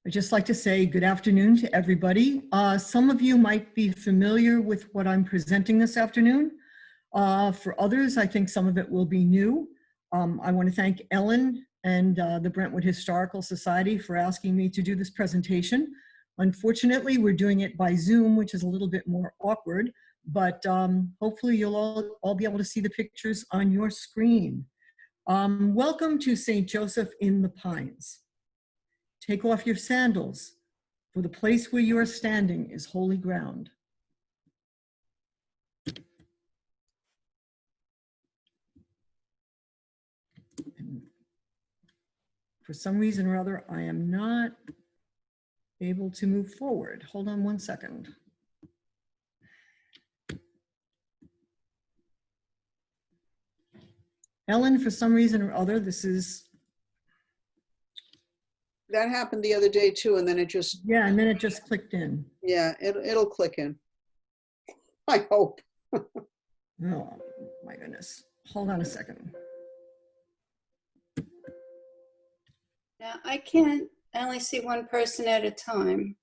I'd just like to say good afternoon to everybody. Some of you might be familiar with what I'm presenting this afternoon. For others, I think some of it will be new. I want to thank Ellen and the Brentwood Historical Society for asking me to do this presentation. Unfortunately, we're doing it by Zoom, which is a little bit more awkward, but hopefully you'll all be able to see the pictures on your screen. Welcome to St. Joseph in the Pines. Take off your sandals, for the place where you are standing is holy ground. And for some reason or other, I am not able to move forward. Hold on one second. Ellen, for some reason or other, That happened the other day too, and then it just... Yeah, and then it just clicked in. Yeah, it'll click in. I hope. Oh, my goodness. Hold on a second. Yeah, I only see one person at a time.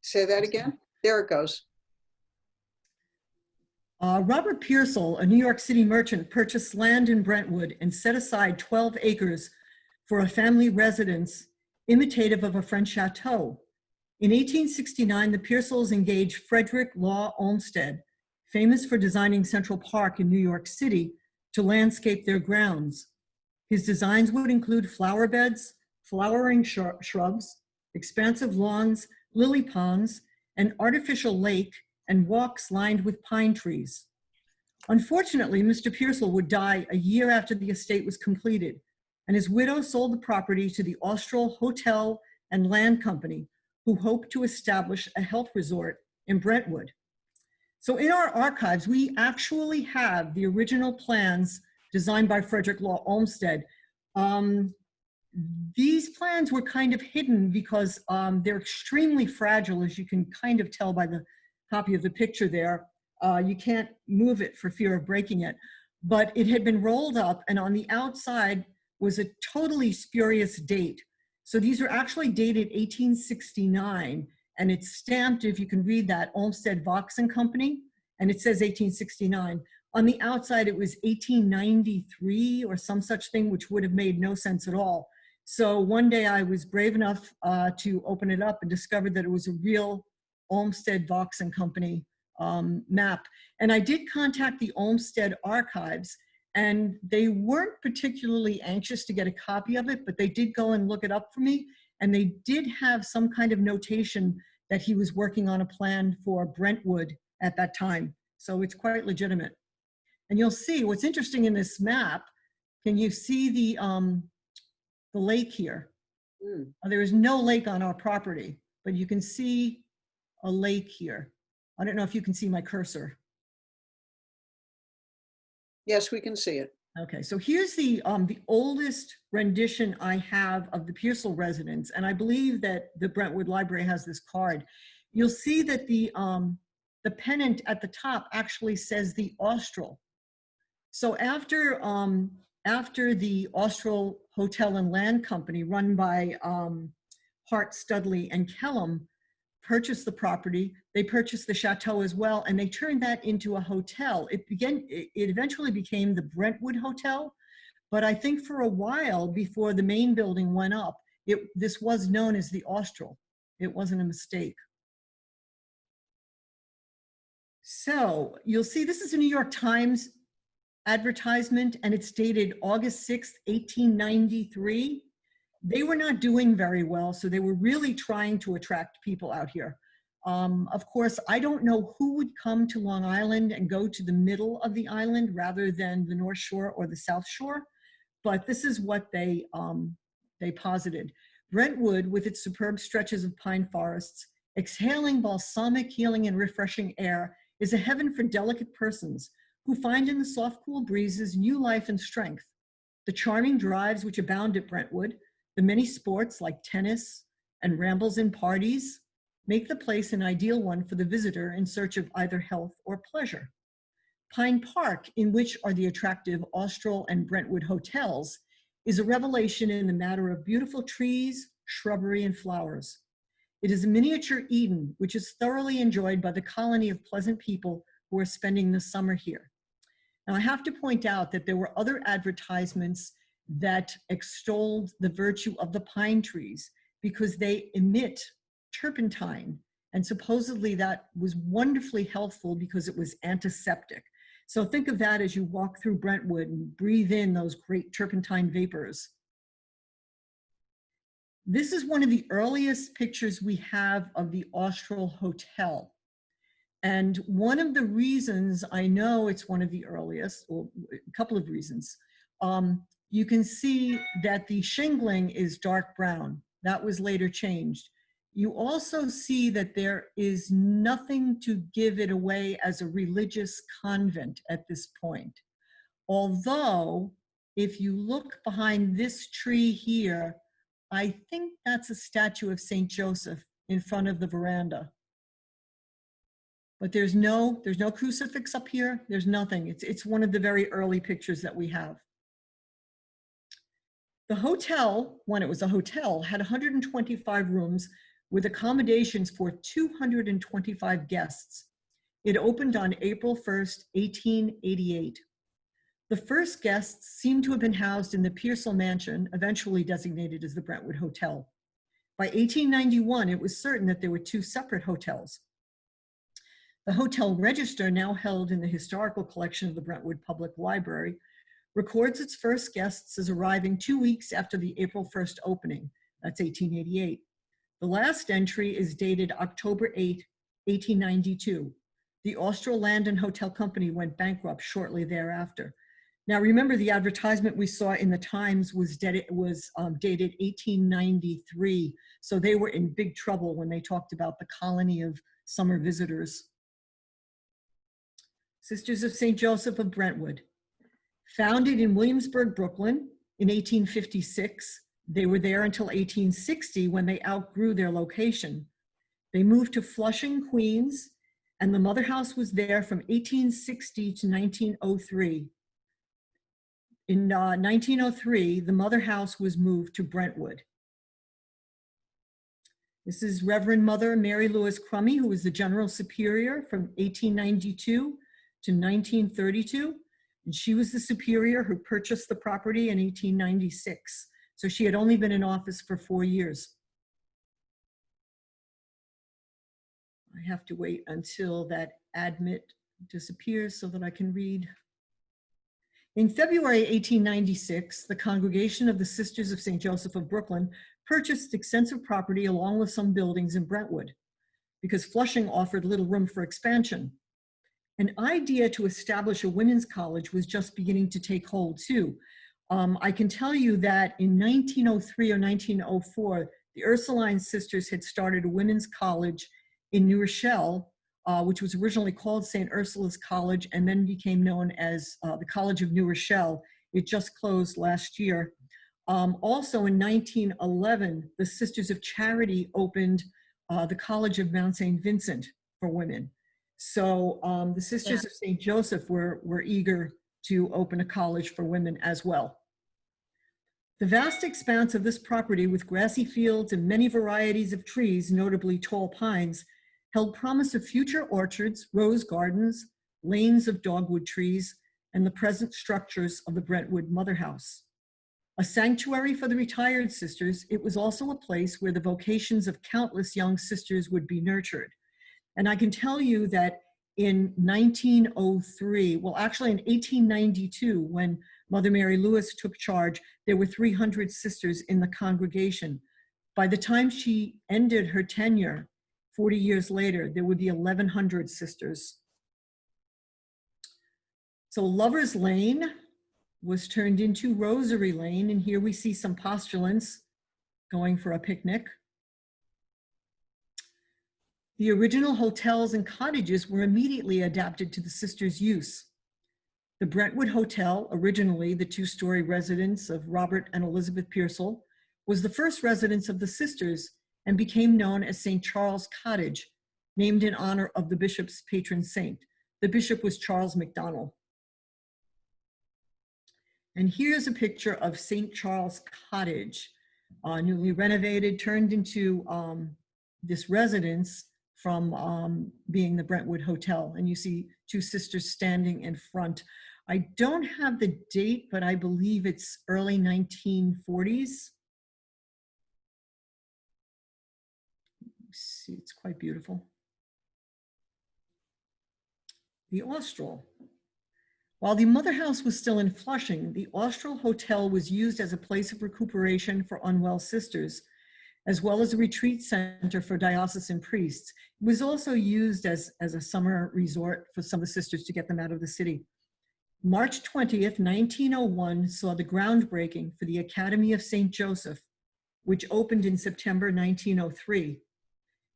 Say that again? There it goes. Robert Pearsall, a New York City merchant, purchased land in Brentwood and set aside 12 acres for a family residence imitative of a French chateau. In 1869, the Pearsalls engaged Frederick Law Olmsted, famous for designing Central Park in New York City, to landscape their grounds. His designs would include flower beds, flowering shrubs, expansive lawns, lily ponds, an artificial lake, and walks lined with pine trees. Unfortunately, Mr. Pearsall would die a year after the estate was completed, and his widow sold the property to the Austral Hotel and Land Company, who hoped to establish a health resort in Brentwood. So in our archives, we actually have the original plans designed by Frederick Law Olmsted. These plans were kind of hidden because they're extremely fragile, as you can kind of tell by the copy of the picture there. You can't move it for fear of breaking it, but it had been rolled up, and on the outside was a totally spurious date. So these are actually dated 1869, and it's stamped, if you can read that, Olmsted Vaux and Company, and it says 1869. On the outside, it was 1893 or some such thing, which would have made no sense at all. So one day I was brave enough to open it up and discovered that it was a real Olmsted Vaux and Company map. And I did contact the Olmsted archives, and they weren't particularly anxious to get a copy of it, but they did go and look it up for me. And they did have some kind of notation that he was working on a plan for Brentwood at that time. So it's quite legitimate. And you'll see what's interesting in this map. Can you see the lake here? There is no lake on our property, but you can see a lake here. I don't know if you can see my cursor. Yes, we can see it. Okay, so here's the oldest rendition I have of the Pearsall residence, and I believe that the Brentwood Library has this card. You'll see that the pennant at the top actually says the Austral. So after the Austral Hotel and Land Company, run by Hart, Studley, and Kellum, purchased the property, they purchased the chateau as well, and they turned that into a hotel. It eventually became the Brentwood Hotel, but I think for a while before the main building went up, this was known as the Austral. It wasn't a mistake. So you'll see this is a New York Times advertisement, and it's dated August 6th, 1893. They were not doing very well, so they were really trying to attract people out here. Of course, I don't know who would come to Long Island and go to the middle of the island rather than the North Shore or the South Shore, but this is what they posited. Brentwood, with its superb stretches of pine forests, exhaling balsamic, healing, and refreshing air, is a heaven for delicate persons who find in the soft, cool breezes new life and strength. The charming drives which abound at Brentwood, the many sports like tennis and rambles and parties, make the place an ideal one for the visitor in search of either health or pleasure. Pine Park, in which are the attractive Austral and Brentwood hotels, is a revelation in the matter of beautiful trees, shrubbery, and flowers. It is a miniature Eden, which is thoroughly enjoyed by the colony of pleasant people who are spending the summer here. Now, I have to point out that there were other advertisements that extolled the virtue of the pine trees because they emit turpentine, and supposedly that was wonderfully helpful because it was antiseptic. So think of that as you walk through Brentwood and breathe in those great turpentine vapors. This is one of the earliest pictures we have of the Austral Hotel. And one of the reasons I know it's one of the earliest, or a couple of reasons, you can see that the shingling is dark brown. That was later changed. You also see that there is nothing to give it away as a religious convent at this point. Although, if you look behind this tree here, I think that's a statue of St. Joseph in front of the veranda. But there's no crucifix up here. There's nothing. It's one of the very early pictures that we have. The hotel, when it was a hotel, had 125 rooms with accommodations for 225 guests. It opened on April 1st, 1888. The first guests seem to have been housed in the Pearsall Mansion, eventually designated as the Brentwood Hotel. By 1891, it was certain that there were two separate hotels. The hotel register, now held in the historical collection of the Brentwood Public Library, records its first guests as arriving 2 weeks after the April 1st opening. That's 1888. The last entry is dated October 8, 1892. The Austral Land and Hotel Company went bankrupt shortly thereafter. Now remember, the advertisement we saw in the Times was dated 1893, so they were in big trouble when they talked about the colony of summer visitors. Sisters of St. Joseph of Brentwood. Founded in Williamsburg, Brooklyn in 1856, they were there until 1860 when they outgrew their location. They moved to Flushing, Queens, and the mother house was there from 1860 to 1903. In 1903, the mother house was moved to Brentwood. This is Reverend Mother Mary Louise Crummy, who was the General Superior from 1892 to 1932. And she was the superior who purchased the property in 1896. So she had only been in office for 4 years. I have to wait until that admit disappears so that I can read. In February 1896, the Congregation of the Sisters of St. Joseph of Brooklyn purchased extensive property along with some buildings in Brentwood because Flushing offered little room for expansion. An idea to establish a women's college was just beginning to take hold too. I can tell you that in 1903 or 1904, the Ursuline Sisters had started a women's college in New Rochelle, which was originally called St. Ursula's College and then became known as the College of New Rochelle. It just closed last year. Also in 1911, the Sisters of Charity opened the College of Mount St. Vincent for women. So the Sisters of St. Joseph were eager to open a college for women as well. The vast expanse of this property with grassy fields and many varieties of trees, notably tall pines, held promise of future orchards, rose gardens, lanes of dogwood trees, and the present structures of the Brentwood Mother House. A sanctuary for the retired sisters, it was also a place where the vocations of countless young sisters would be nurtured. And I can tell you that in 1903, well, actually in 1892, when Mother Mary Louise took charge, there were 300 sisters in the congregation. By the time she ended her tenure, 40 years later, there would be 1,100 sisters. So Lover's Lane was turned into Rosary Lane, and here we see some postulants going for a picnic. The original hotels and cottages were immediately adapted to the sisters' use. The Brentwood Hotel, originally the two-story residence of Robert and Elizabeth Pearsall, was the first residence of the sisters and became known as St. Charles Cottage, named in honor of the bishop's patron saint. The bishop was Charles MacDonald. And here's a picture of St. Charles Cottage. newly renovated, turned into this residence from being the Brentwood Hotel. And you see two sisters standing in front. I don't have the date, but I believe it's early 1940s. See, it's quite beautiful. The Austral. While the mother house was still in Flushing, the Austral Hotel was used as a place of recuperation for unwell sisters, as well as a retreat center for diocesan priests. It was also used as a summer resort for some of the sisters to get them out of the city. March 20th, 1901 saw the groundbreaking for the Academy of St. Joseph, which opened in September 1903.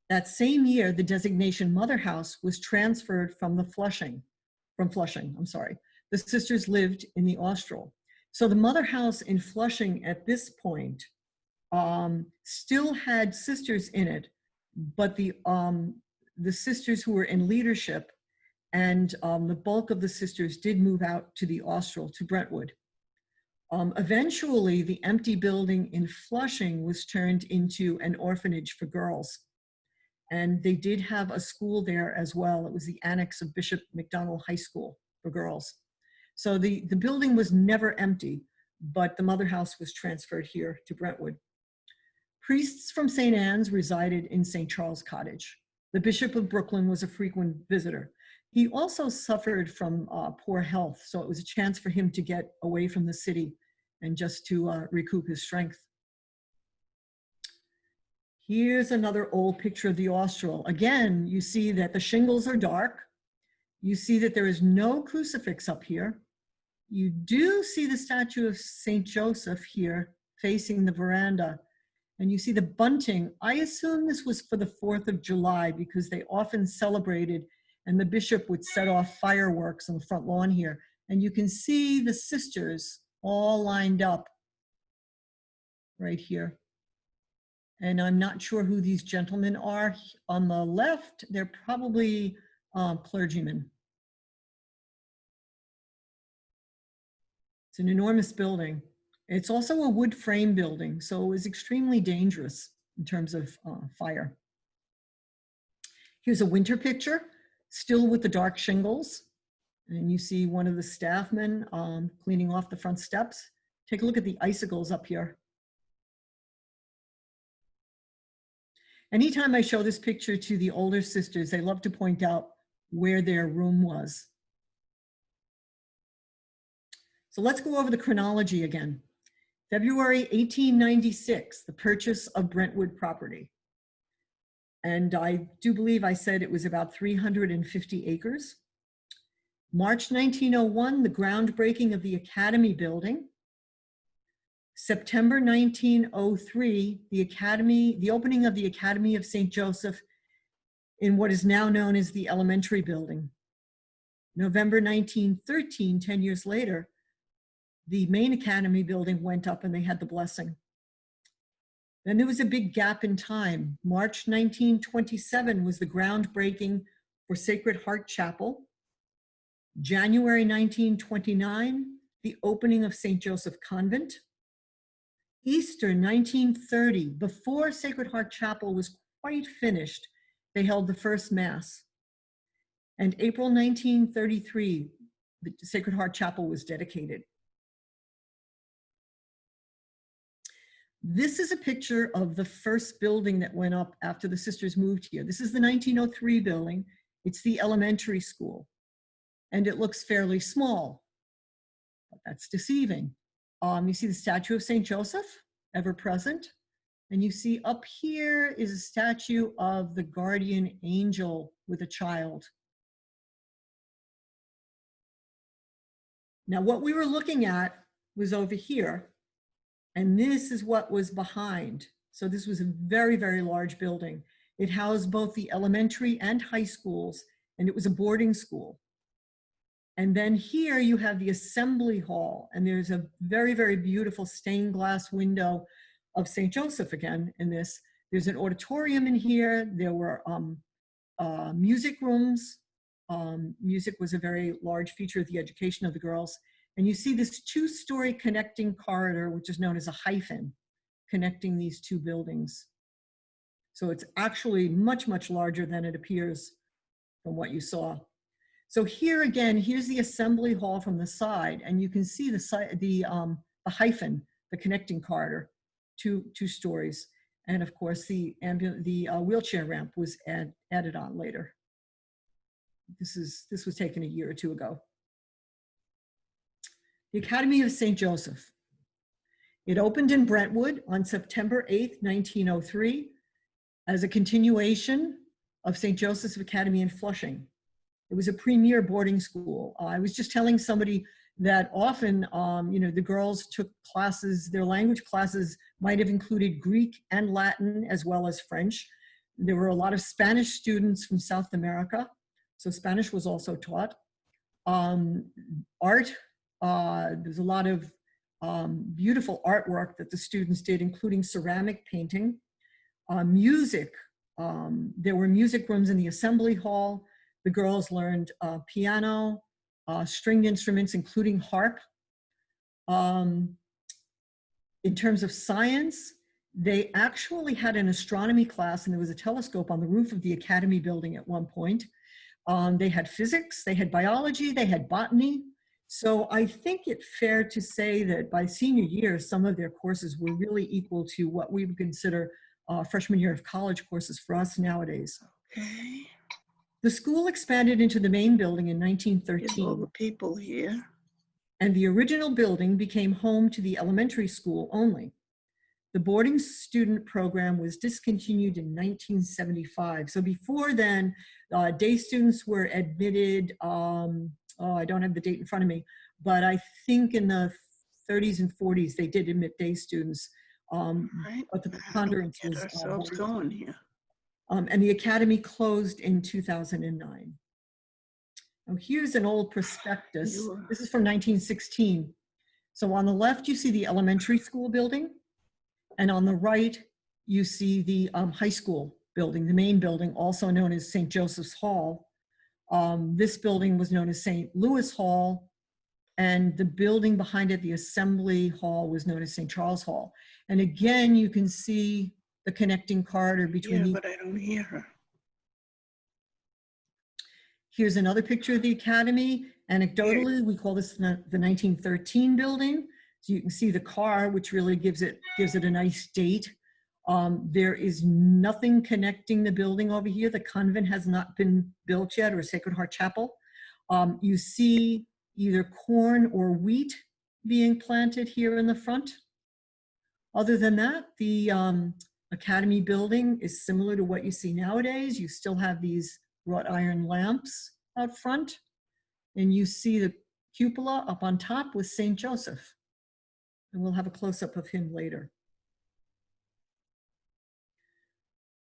That same year, the designation Mother House was transferred from Flushing. The sisters lived in the Austral. So the Mother House in Flushing at this point still had sisters in it, but the sisters who were in leadership and the bulk of the sisters did move out to the Austral, to Brentwood. Eventually, the empty building in Flushing was turned into an orphanage for girls. And they did have a school there as well. It was the annex of Bishop McDonald High School for girls. So the building was never empty, but the Mother House was transferred here to Brentwood. Priests from St. Anne's resided in St. Charles Cottage. The Bishop of Brooklyn was a frequent visitor. He also suffered from poor health, so it was a chance for him to get away from the city and just to recoup his strength. Here's another old picture of the Austral. Again, you see that the shingles are dark. You see that there is no crucifix up here. You do see the statue of St. Joseph here facing the veranda. And you see the bunting. I assume this was for the 4th of July because they often celebrated and the bishop would set off fireworks on the front lawn here. And you can see the sisters all lined up right here. And I'm not sure who these gentlemen are. On the left, they're probably clergymen. It's an enormous building. It's also a wood frame building, so it was extremely dangerous in terms of fire. Here's a winter picture, still with the dark shingles. And you see one of the staffmen cleaning off the front steps. Take a look at the icicles up here. Anytime I show this picture to the older sisters, they love to point out where their room was. So let's go over the chronology again. February 1896, the purchase of Brentwood property. And I do believe I said it was about 350 acres. March 1901, the groundbreaking of the Academy building. September 1903, the opening of the Academy of St. Joseph in what is now known as the elementary building. November 1913, 10 years later, the main academy building went up and they had the blessing. Then there was a big gap in time. March 1927 was the groundbreaking for Sacred Heart Chapel. January 1929, the opening of St. Joseph Convent. Easter 1930, before Sacred Heart Chapel was quite finished, they held the first Mass. And April 1933, the Sacred Heart Chapel was dedicated. This is a picture of the first building that went up after the sisters moved here. This is the 1903 building. It's the elementary school. And it looks fairly small, but that's deceiving. You see the statue of St. Joseph, ever present. And you see up here is a statue of the guardian angel with a child. Now, what we were looking at was over here, and this is what was behind. So this was a very, very large building. It housed both the elementary and high schools, and it was a boarding school. And then here you have the assembly hall, and there's a very, very beautiful stained glass window of St. Joseph again in this. There's an auditorium in here. There were music rooms. Music was a very large feature of the education of the girls. And you see this two-story connecting corridor, which is known as a hyphen. connecting these two buildings. So it's actually much, much larger than it appears from what you saw. So here again, here's the assembly hall from the side, and you can see the hyphen, the connecting corridor, two stories. And of course, the wheelchair ramp was added on later. This was taken a year or two ago. The Academy of St. Joseph. It opened in Brentwood on September 8th, 1903, as a continuation of St. Joseph's Academy in Flushing. It was a premier boarding school. I was just telling somebody that often, the girls took classes, their language classes might have included Greek and Latin as well as French. There were a lot of Spanish students from South America, so Spanish was also taught. Art, there's a lot of beautiful artwork that the students did, including ceramic painting. Music, there were music rooms in the assembly hall. The girls learned piano, stringed instruments, including harp. In terms of science, they actually had an astronomy class, and there was a telescope on the roof of the Academy building at one point. They had physics, they had biology, they had botany. So I think it's fair to say that by senior year, some of their courses were really equal to what we would consider freshman year of college courses for us nowadays. Okay. The school expanded into the main building in Here's all 1913, the people here. and the original building became home to the elementary school only. The boarding student program was discontinued in 1975. So before then, day students were admitted, I don't have the date in front of me, but I think in the 30s and 40s, they did admit day students. Right. But the How do we preponderance get was ourselves boarding. going here? And the academy closed in 2009. Now here's an old prospectus. You- This is from 1916. So on the left, you see the elementary school building. And on the right, you see the high school building, the main building, also known as St. Joseph's Hall. This building was known as St. Louis Hall. And the building behind it, the Assembly Hall, was known as St. Charles Hall. And again, you can see the connecting corridor between Yeah, the. but I don't hear her. Here's another picture of the academy. Anecdotally, we call this the 1913 building. So you can see the car, which really gives it a nice date. There is nothing connecting the building over here. The convent has not been built yet, or Sacred Heart Chapel. You see either corn or wheat being planted here in the front. Other than that, the academy building is similar to what you see nowadays. You still have these wrought iron lamps out front, and you see the cupola up on top with St. Joseph. And we'll have a close-up of him later.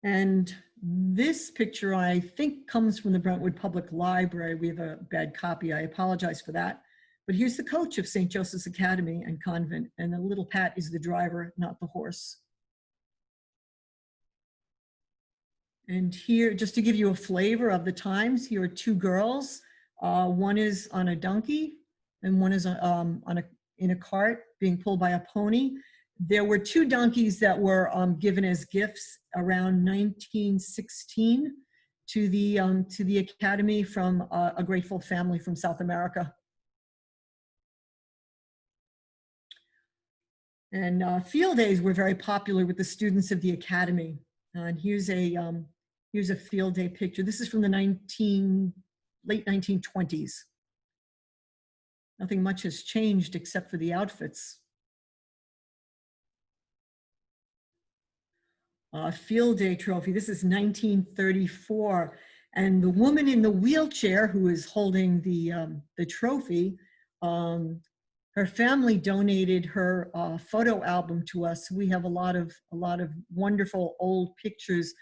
And this picture, I think, comes from the Brentwood Public Library. We have a bad copy. I apologize for that. But here's the coach of St. Joseph's Academy and Convent, and the little Pat is the driver, not the horse. And here, just to give you a flavor of the times, here are two girls. One is on a donkey, and one is in a cart being pulled by a pony. There were two donkeys that were given as gifts around 1916 to the academy from a grateful family from South America. And field days were very popular with the students of the academy. And here's a field day picture. This is from the late 1920s. Nothing much has changed except for the outfits. Field day trophy. This is 1934. And the woman in the wheelchair who is holding the trophy, her family donated her photo album to us. We have a lot of wonderful old pictures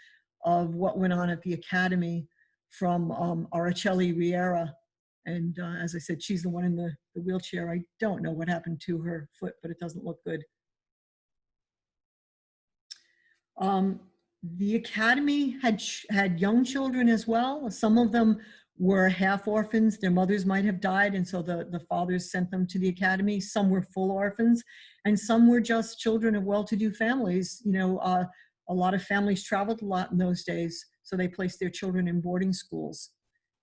of what went on at the academy from Araceli Riera. And as I said, she's the one in the wheelchair. I don't know what happened to her foot, but it doesn't look good. The academy had young children as well. Some of them were half orphans. Their mothers might have died, and so the fathers sent them to the academy. Some were full orphans, and some were just children of well-to-do families. You know, a lot of families traveled a lot in those days, so they placed their children in boarding schools.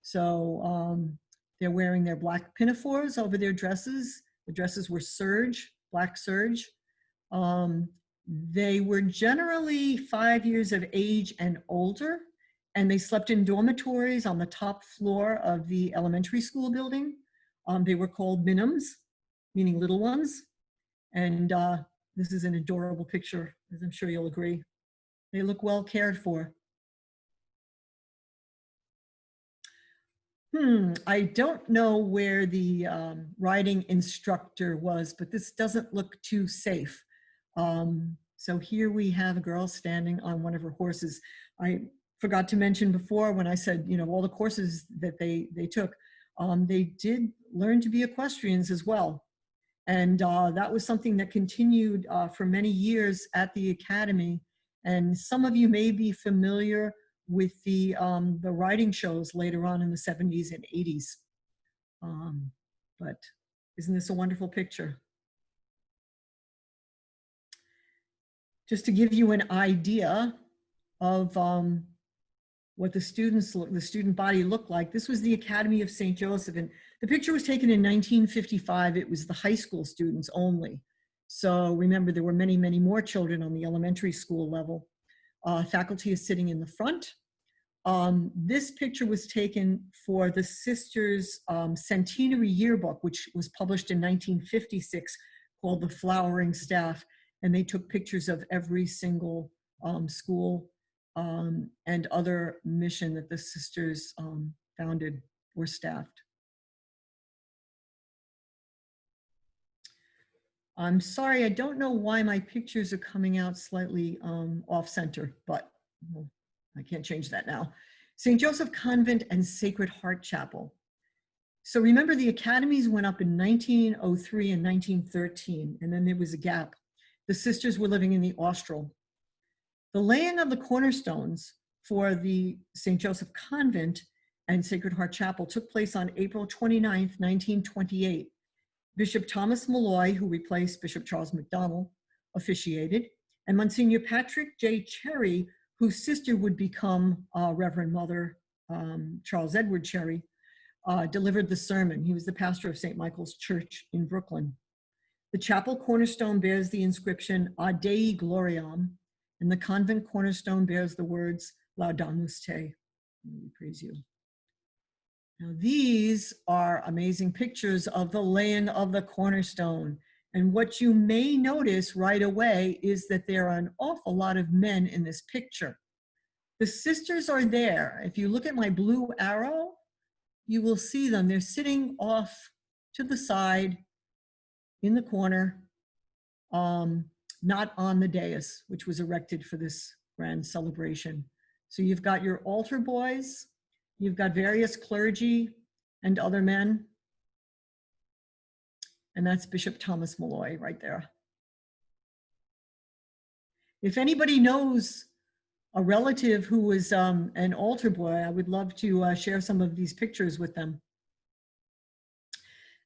So they're wearing their black pinafores over their dresses. The dresses were serge, black serge. They were generally 5 years of age and older, and they slept in dormitories on the top floor of the elementary school building. They were called minims, meaning little ones. And this is an adorable picture, as I'm sure you'll agree. They look well cared for. I don't know where the riding instructor was, but this doesn't look too safe. So here we have a girl standing on one of her horses. I forgot to mention before when I said, you know, all the courses that they took, they did learn to be equestrians as well. And that was something that continued for many years at the academy. And some of you may be familiar with the riding shows later on in the 70s and 80s. But isn't this a wonderful picture? Just to give you an idea of what the student body looked like, this was the Academy of St. Joseph, and the picture was taken in 1955. It was the high school students only. So remember, there were many, many more children on the elementary school level. Faculty is sitting in the front. This picture was taken for the sisters' centenary yearbook, which was published in 1956, called The Flowering Staff. And they took pictures of every single school and other mission that the sisters founded or staffed. I'm sorry, I don't know why my pictures are coming out slightly off center, but well, I can't change that now. St. Joseph Convent and Sacred Heart Chapel. So remember, the academies went up in 1903 and 1913, and then there was a gap. The sisters were living in the Austral. The laying of the cornerstones for the St. Joseph Convent and Sacred Heart Chapel took place on April 29th, 1928. Bishop Thomas Malloy, who replaced Bishop Charles McDonald, officiated, and Monsignor Patrick J. Cherry, whose sister would become Reverend Mother Charles Edward Cherry, delivered the sermon. He was the pastor of St. Michael's Church in Brooklyn. The chapel cornerstone bears the inscription A Dei Gloriam, and the convent cornerstone bears the words Laudamus Te. We praise you. Now, these are amazing pictures of the laying of the cornerstone. And what you may notice right away is that there are an awful lot of men in this picture. The sisters are there. If you look at my blue arrow, you will see them. They're sitting off to the side in the corner, not on the dais, which was erected for this grand celebration. So you've got your altar boys, you've got various clergy and other men, and that's Bishop Thomas Malloy right there. If anybody knows a relative who was an altar boy, I would love to share some of these pictures with them.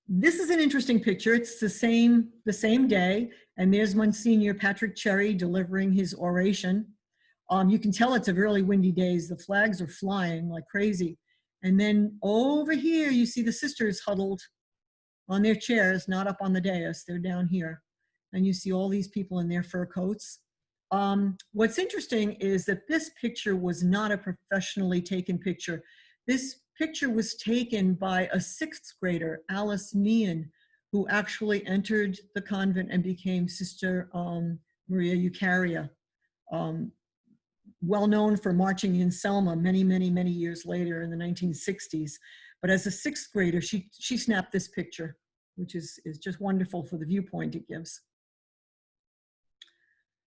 This is an interesting picture. It's the same day, and there's Monsignor Patrick Cherry delivering his oration. You can tell it's a really windy day. The flags are flying like crazy. And then over here, you see the sisters huddled on their chairs, not up on the dais, they're down here. And you see all these people in their fur coats. What's interesting is that this picture was not a professionally taken picture. This picture was taken by a 6th grader, Alice Meehan, who actually entered the convent and became Sister Maria Eucharia, well known for marching in Selma many, many, many years later in the 1960s. But as a 6th grader, she snapped this picture, which is just wonderful for the viewpoint it gives.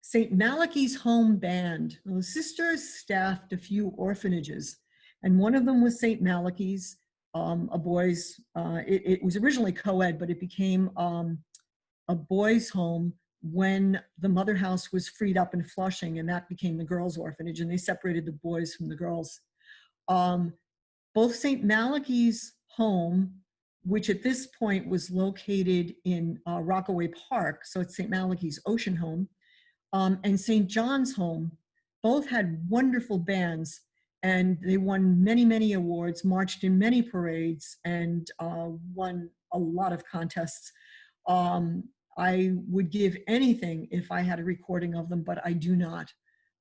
St. Malachy's Home Band. Well, the sisters staffed a few orphanages, and one of them was St. Malachy's, a boys, it was originally co-ed, but it became a boys' home when the mother house was freed up in Flushing, and that became the girls' orphanage, and they separated the boys from the girls. Both St. Malachy's home, which at this point was located in Rockaway Park, so it's St. Malachy's Ocean Home, and St. John's home, both had wonderful bands, and they won many, many awards, marched in many parades, and won a lot of contests. I would give anything if I had a recording of them, but I do not.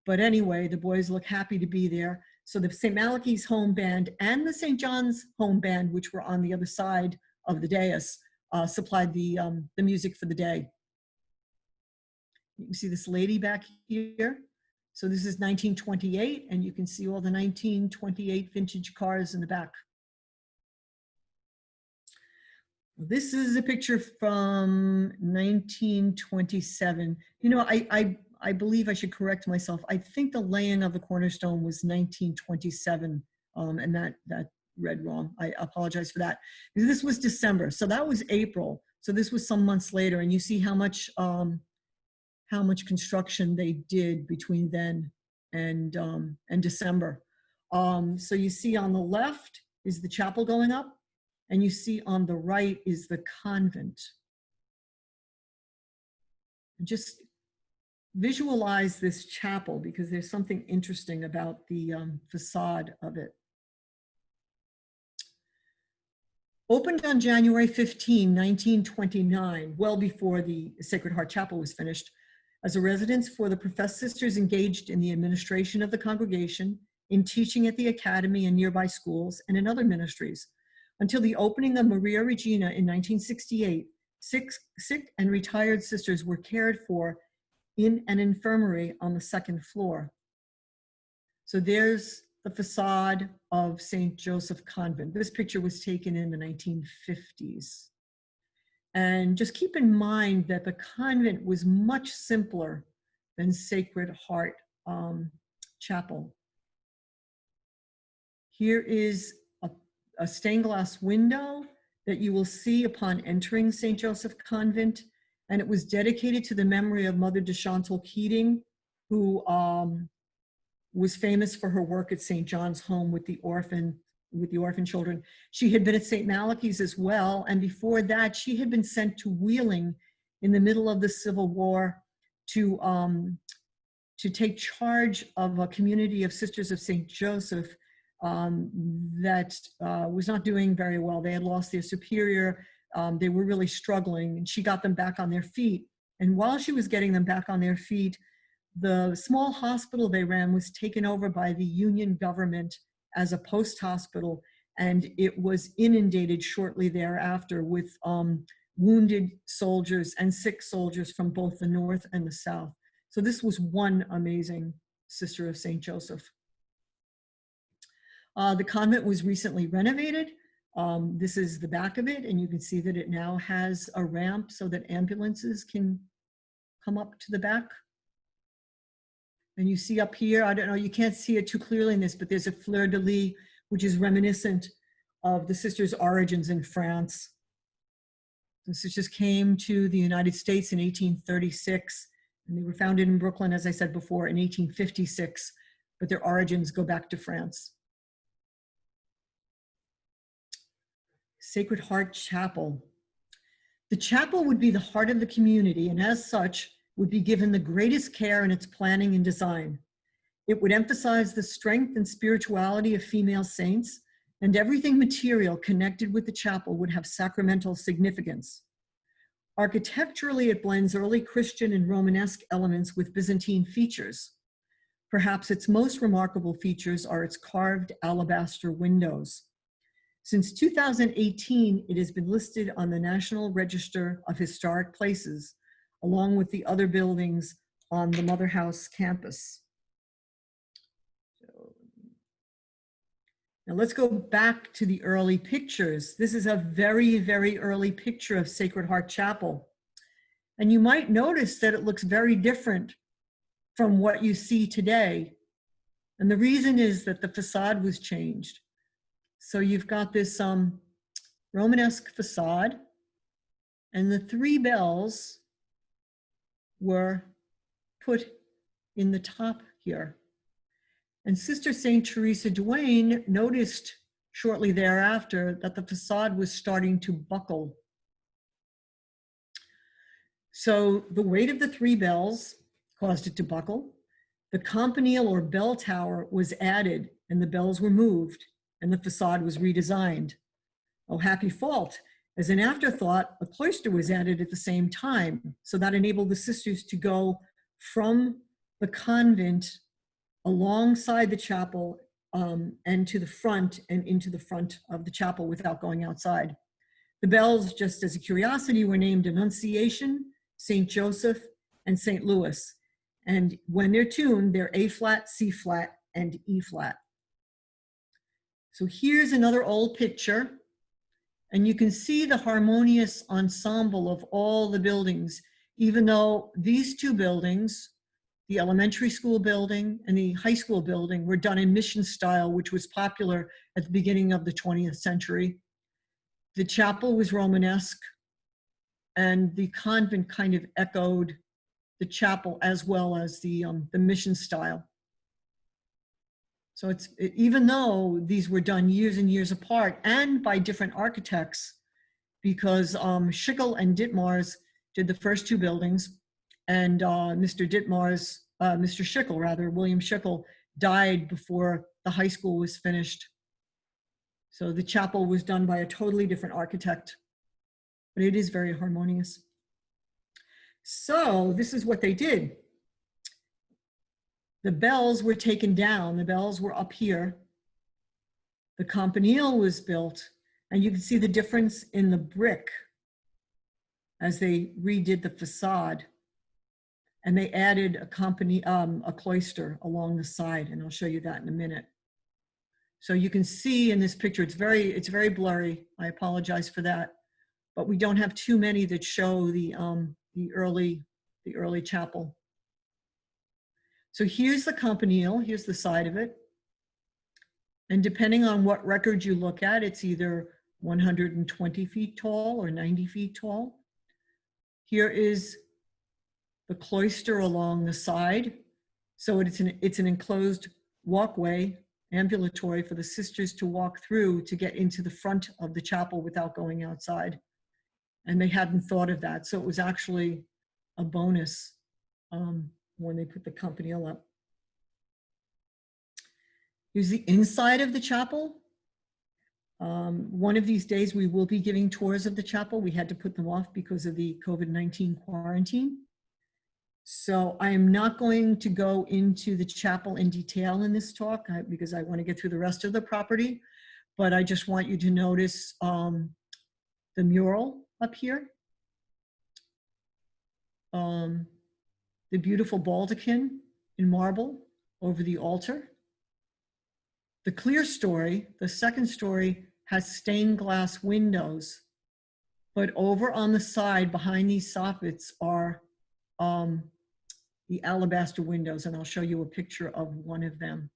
But anyway, the boys look happy to be there. So the St. Malachy's home band and the St. John's home band, which were on the other side of the dais, supplied the music for the day. You can see this lady back here. So this is 1928, and you can see all the 1928 vintage cars in the back. This is a picture from 1927. You know, I believe I should correct myself. I think the laying of the cornerstone was 1927, and that read wrong. I apologize for that. This was December, so that was April. So this was some months later, and you see how much construction they did between then and December. So you see on the left is the chapel going up, and you see on the right is the convent. Just visualize this chapel because there's something interesting about the facade of it. Opened on January 15, 1929, well before the Sacred Heart Chapel was finished, as a residence for the professed sisters engaged in the administration of the congregation, in teaching at the academy and nearby schools, and in other ministries, until the opening of Maria Regina in 1968. Sick and retired sisters were cared for in an infirmary on the second floor. So there's the facade of St. Joseph Convent. This picture was taken in the 1950s. And just keep in mind that the convent was much simpler than Sacred Heart Chapel. Here is a stained glass window that you will see upon entering St. Joseph Convent, and it was dedicated to the memory of Mother de Chantal Keating, who was famous for her work at St. John's Home with the orphan children. She had been at St. Malachy's as well, and before that, she had been sent to Wheeling in the middle of the Civil War to take charge of a community of Sisters of St. Joseph that was not doing very well. They had lost their superior. They were really struggling, and she got them back on their feet. And while she was getting them back on their feet, the small hospital they ran was taken over by the Union government as a post hospital, and it was inundated shortly thereafter with wounded soldiers and sick soldiers from both the North and the South. So this was one amazing Sister of St. Joseph. The convent was recently renovated. This is the back of it, and you can see that it now has a ramp so that ambulances can come up to the back. And you see up here, I don't know, you can't see it too clearly in this, but there's a fleur-de-lis, which is reminiscent of the sisters' origins in France. The sisters came to the United States in 1836, and they were founded in Brooklyn, as I said before, in 1856, but their origins go back to France. Sacred Heart Chapel. The chapel would be the heart of the community, and as such, would be given the greatest care in its planning and design. It would emphasize the strength and spirituality of female saints, and everything material connected with the chapel would have sacramental significance. Architecturally, it blends early Christian and Romanesque elements with Byzantine features. Perhaps its most remarkable features are its carved alabaster windows. Since 2018, it has been listed on the National Register of Historic Places, along with the other buildings on the Mother House campus. Now let's go back to the early pictures. This is a very, very early picture of Sacred Heart Chapel. And you might notice that it looks very different from what you see today. And the reason is that the facade was changed. So you've got this Romanesque facade, and the three bells were put in the top here. And Sister St. Teresa Duane noticed shortly thereafter that the facade was starting to buckle. So the weight of the 3 bells caused it to buckle. The campanile or bell tower was added and the bells were moved and the facade was redesigned. Oh, happy fault. As an afterthought, a cloister was added at the same time. So that enabled the sisters to go from the convent alongside the chapel and to the front and into the front of the chapel without going outside. The bells, just as a curiosity, were named Annunciation, St. Joseph, and St. Louis. And when they're tuned, they're A flat, C flat, and E flat. So here's another old picture. And you can see the harmonious ensemble of all the buildings, even though these 2 buildings, the elementary school building and the high school building, were done in mission style, which was popular at the beginning of the 20th century. The chapel was Romanesque, and the convent kind of echoed the chapel as well as the mission style. So even though these were done years and years apart and by different architects, because Schickel and Ditmars did the first 2 buildings, and Mr. Schickel rather, William Schickel, died before the high school was finished. So the chapel was done by a totally different architect, but it is very harmonious. So this is what they did. The bells were taken down. The bells were up here. The campanile was built, and you can see the difference in the brick as they redid the facade. And they added a cloister along the side, and I'll show you that in a minute. So you can see in this picture, it's very blurry. I apologize for that, but we don't have too many that show the early chapel. So here's the campanile, here's the side of it. And depending on what record you look at, it's either 120 feet tall or 90 feet tall. Here is the cloister along the side. So it's an enclosed walkway, ambulatory, for the sisters to walk through to get into the front of the chapel without going outside. And they hadn't thought of that. So it was actually a bonus when they put the campanile up. Here's the inside of the chapel. One of these days we will be giving tours of the chapel. We had to put them off because of the COVID-19 quarantine. So I am not going to go into the chapel in detail in this talk because I want to get through the rest of the property, but I just want you to notice the mural up here. The beautiful baldachin in marble over the altar. The clear story, the second story, has stained glass windows, but over on the side behind these soffits are the alabaster windows, and I'll show you a picture of one of them.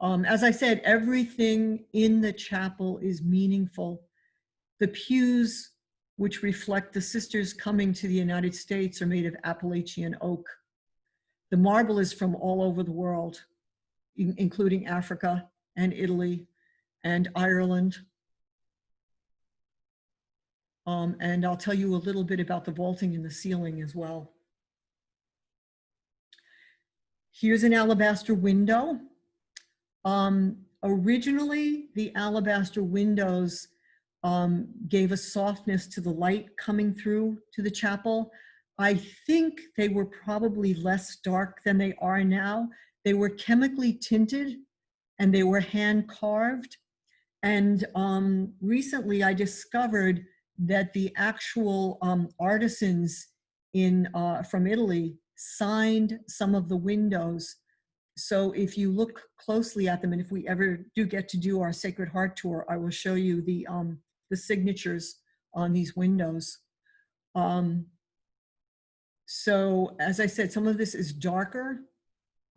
As I said, everything in the chapel is meaningful. The pews, which reflect the sisters coming to the United States, are made of Appalachian oak. The marble is from all over the world, including Africa and Italy and Ireland. And I'll tell you a little bit about the vaulting in the ceiling as well. Here's an alabaster window. Originally, the alabaster windows gave a softness to the light coming through to the chapel. I think they were probably less dark than they are now. They were chemically tinted and they were hand carved. And recently I discovered that the actual artisans from Italy signed some of the windows. So if you look closely at them, and if we ever do get to do our Sacred Heart tour, I will show you the signatures on these windows. So as I said, some of this is darker.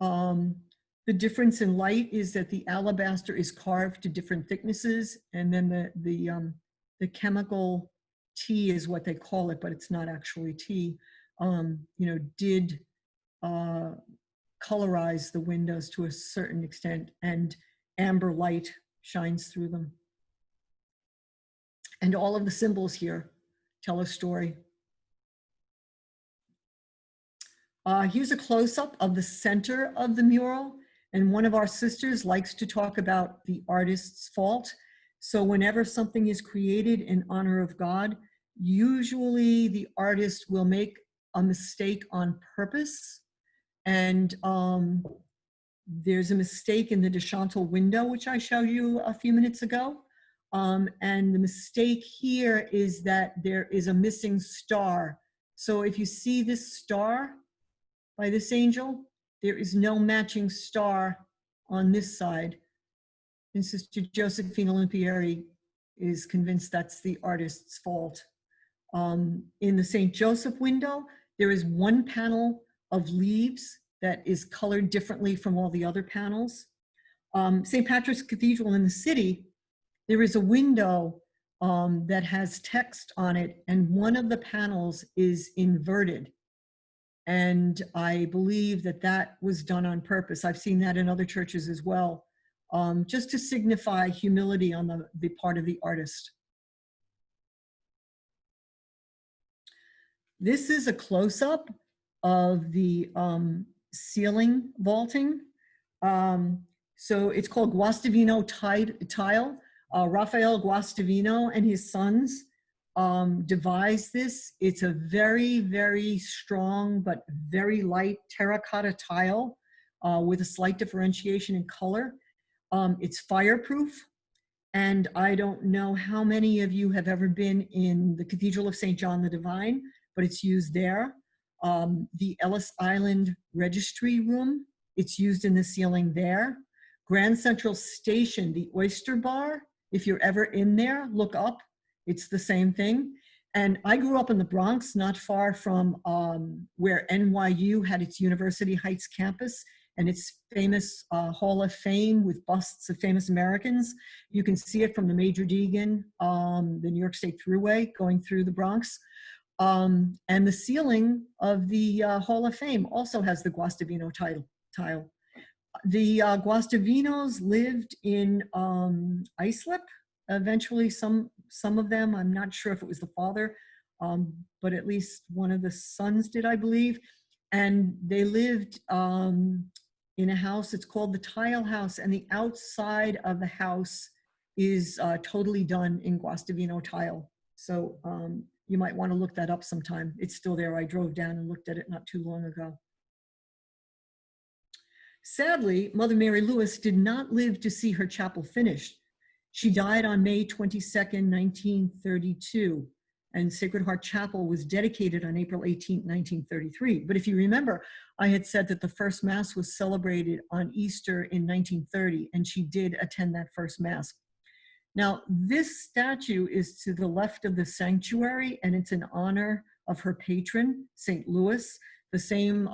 The difference in light is that the alabaster is carved to different thicknesses, and then the chemical tea is what they call it, but it's not actually tea. Did colorize the windows to a certain extent, and amber light shines through them. And all of the symbols here tell a story. Here's a close-up of the center of the mural. And one of our sisters likes to talk about the artist's fault. So whenever something is created in honor of God, usually the artist will make a mistake on purpose. And there's a mistake in the Deschantel window, which I showed you a few minutes ago. And the mistake here is that there is a missing star. So if you see this star by this angel, there is no matching star on this side. And Sister Josephine Olimpieri is convinced that's the artist's fault. In the St. Joseph window, there is one panel of leaves that is colored differently from all the other panels. St. Patrick's Cathedral in the city, there is a window that has text on it, and one of the panels is inverted. And I believe that that was done on purpose. I've seen that in other churches as well, just to signify humility on the part of the artist. This is a close-up of the ceiling vaulting. So it's called Guastavino tile. Raphael Guastavino and his sons devised this. It's a very, very strong but very light terracotta tile with a slight differentiation in color. It's fireproof. And I don't know how many of you have ever been in the Cathedral of St. John the Divine, but it's used there. The Ellis Island Registry Room, it's used in the ceiling there. Grand Central Station, the Oyster Bar, if you're ever in there, look up. It's the same thing. And I grew up in the Bronx, not far from where NYU had its University Heights campus and its famous Hall of Fame with busts of famous Americans. You can see it from the Major Deegan, the New York State Thruway going through the Bronx. And the ceiling of the Hall of Fame also has the Guastavino tile. The Guastavinos lived in Islip. Eventually, some of them, I'm not sure if it was the father, but at least one of the sons did, I believe. And they lived in a house, it's called the Tile House, and the outside of the house is totally done in Guastavino tile. So you might want to look that up sometime. It's still there. I drove down and looked at it not too long ago. Sadly, Mother Mary Lewis did not live to see her chapel finished. She died on May 22nd, 1932, and Sacred Heart Chapel was dedicated on April 18th, 1933. But if you remember, I had said that the first Mass was celebrated on Easter in 1930, and she did attend that first Mass. Now, this statue is to the left of the sanctuary, and it's in honor of her patron, St. Louis, the same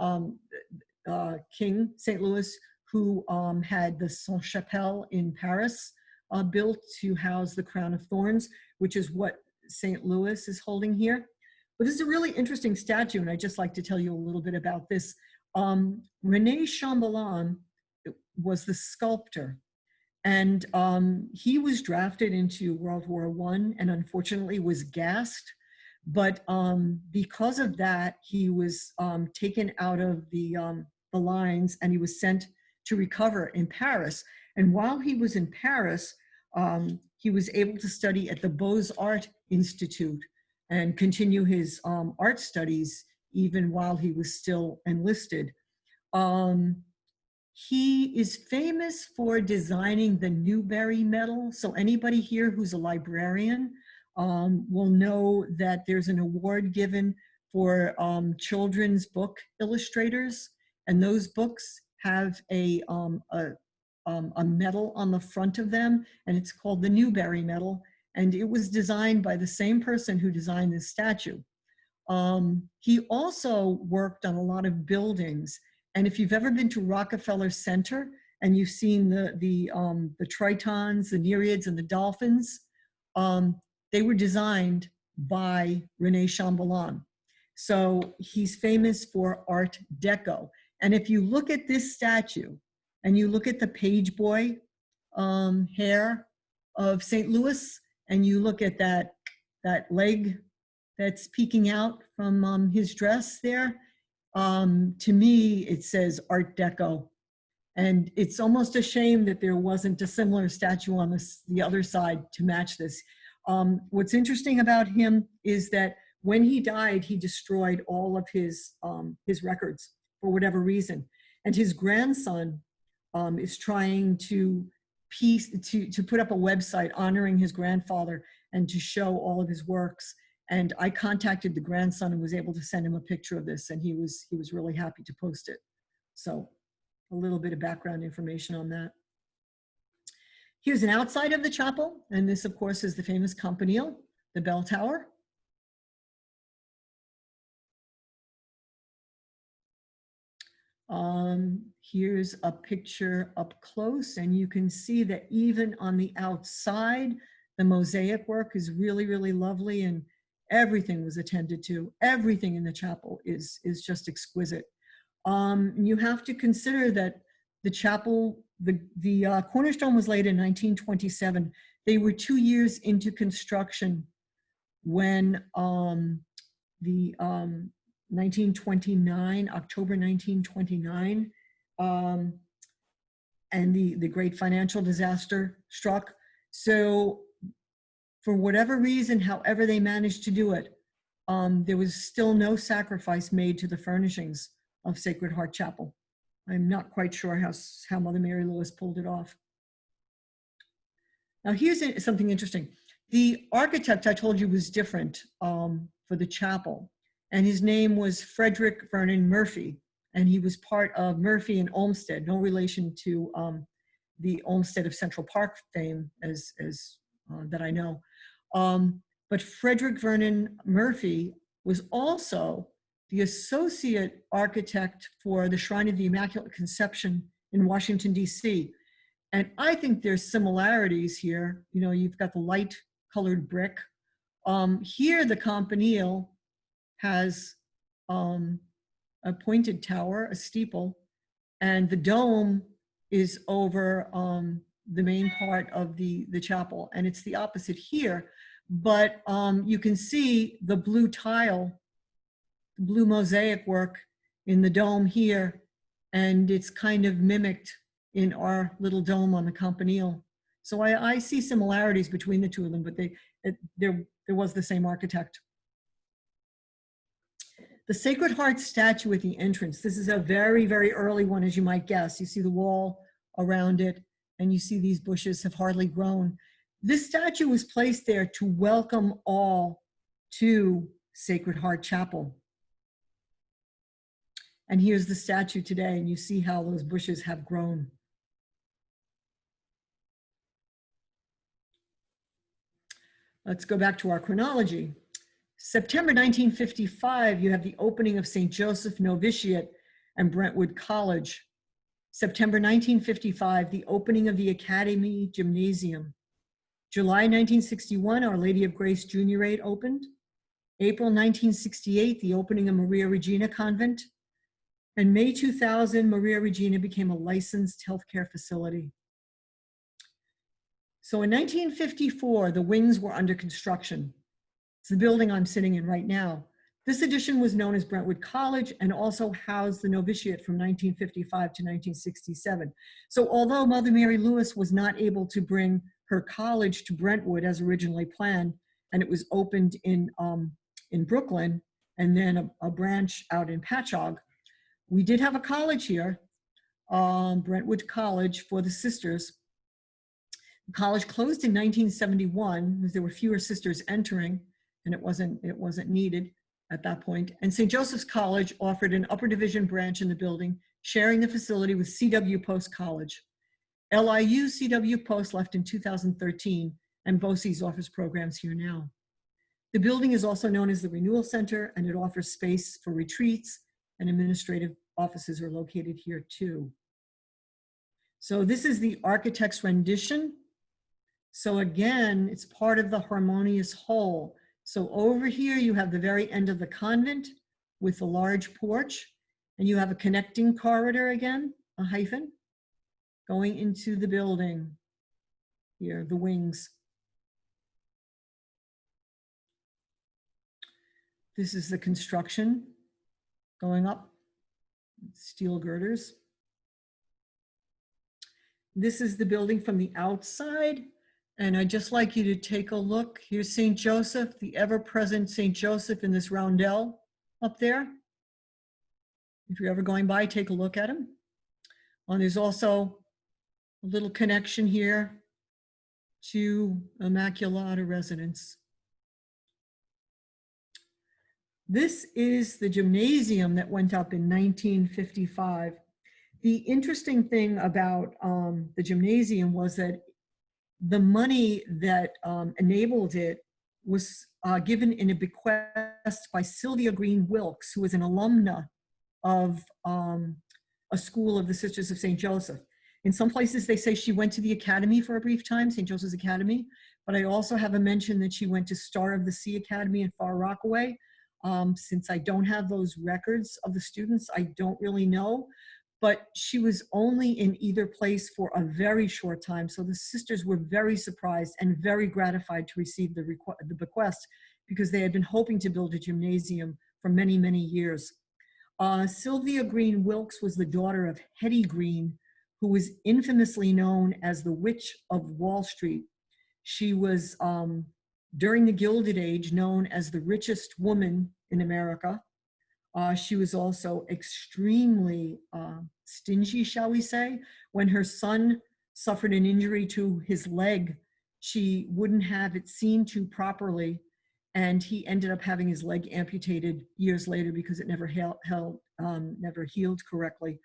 King, St. Louis, who had the Sainte-Chapelle in Paris built to house the crown of thorns, which is what St. Louis is holding here. But this is a really interesting statue, and I'd just like to tell you a little bit about this. René Chambellan was the sculptor, and he was drafted into World War I and unfortunately was gassed. But because of that, he was taken out of the lines, and he was sent to recover in Paris. And while he was in Paris, he was able to study at the Beaux-Arts Institute and continue his art studies even while he was still enlisted. He is famous for designing the Newbery Medal. So anybody here who's a librarian will know that there's an award given for children's book illustrators, and those books have a medal on the front of them, and it's called the Newbery Medal, and it was designed by the same person who designed this statue. He also worked on a lot of buildings, and if you've ever been to Rockefeller Center and you've seen the tritons, the nereids, and the dolphins, they were designed by René Chambellan. So he's famous for Art Deco. And if you look at this statue and you look at the page boy hair of St. Louis, and you look at that that leg that's peeking out from his dress there, to me, it says Art Deco. And it's almost a shame that there wasn't a similar statue on the other side to match this. What's interesting about him is that when he died, he destroyed all of his records for whatever reason. And his grandson is trying to put up a website honoring his grandfather and to show all of his works. And I contacted the grandson and was able to send him a picture of this, and he was really happy to post it. So a little bit of background information on that. Here's an outside of the chapel, and this, of course, is the famous campanile, the bell tower. Here's a picture up close, and you can see that even on the outside, the mosaic work is really, really lovely, and everything was attended to. Everything in the chapel is just exquisite. You have to consider that the chapel, the cornerstone was laid in 1927. They were 2 years into construction when the 1929, October 1929, and the great financial disaster struck. So for whatever reason, however they managed to do it, there was still no sacrifice made to the furnishings of Sacred Heart Chapel. I'm not quite sure how Mother Mary Lewis pulled it off. Now here's something interesting. The architect I told you was different for the chapel, and his name was Frederick Vernon Murphy, and he was part of Murphy and Olmsted, no relation to the Olmsted of Central Park fame as that I know. But Frederick Vernon Murphy was also the associate architect for the Shrine of the Immaculate Conception in Washington, D.C. And I think there's similarities here. You know, you've got the light colored brick. Here, the campanile has a pointed tower, a steeple, and the dome is over the main part of the chapel. And it's the opposite here. But you can see the blue tile, blue mosaic work in the dome here, and it's kind of mimicked in our little dome on the campanile. So I see similarities between the two of them, but there was the same architect. The Sacred Heart statue at the entrance. This is a very, very early one, as you might guess. You see the wall around it, and you see these bushes have hardly grown. This statue was placed there to welcome all to Sacred Heart Chapel. And here's the statue today, and you see how those bushes have grown. Let's go back to our chronology. September 1955, you have the opening of St. Joseph Novitiate and Brentwood College. September 1955, the opening of the Academy Gymnasium. July 1961, Our Lady of Grace Junior Aid opened. April 1968, the opening of Maria Regina Convent. And May 2000, Maria Regina became a licensed healthcare facility. So in 1954, the wings were under construction. It's the building I'm sitting in right now. This addition was known as Brentwood College and also housed the novitiate from 1955 to 1967. So although Mother Mary Lewis was not able to bring her college to Brentwood as originally planned, and it was opened in Brooklyn and then a branch out in Patchogue, we did have a college here, Brentwood College for the sisters. The college closed in 1971 because there were fewer sisters entering, and it wasn't needed at that point. And St. Joseph's College offered an upper division branch in the building, sharing the facility with C.W. Post College. LIU C.W. Post left in 2013, and BOCES offers programs here now. The building is also known as the Renewal Center, and it offers space for retreats, and administrative offices are located here too. So this is the architect's rendition. So again, it's part of the harmonious whole. So over here, you have the very end of the convent with a large porch, and you have a connecting corridor again, a hyphen, going into the building. Here, the wings. This is the construction going up, steel girders. This is the building from the outside. And I'd just like you to take a look. Here's St. Joseph, the ever-present St. Joseph in this roundel up there. If you're ever going by, take a look at him. And there's also a little connection here to Immaculata residence. This is the gymnasium that went up in 1955. The interesting thing about the gymnasium was that the money that enabled it was given in a bequest by Sylvia Green Wilkes, who was an alumna of a school of the Sisters of St. Joseph. In some places, they say she went to the academy for a brief time, St. Joseph's Academy, but I also have a mention that she went to Star of the Sea Academy in Far Rockaway. Since I don't have those records of the students, I don't really know, but she was only in either place for a very short time. So the sisters were very surprised and very gratified to receive the bequest, because they had been hoping to build a gymnasium for many, many years. Sylvia Green Wilkes was the daughter of Hetty Green, who was infamously known as the Witch of Wall Street. She was, during the Gilded Age, known as the richest woman in America. She was also extremely stingy, shall we say. When her son suffered an injury to his leg, she wouldn't have it seen to properly, and he ended up having his leg amputated years later because it never never healed correctly.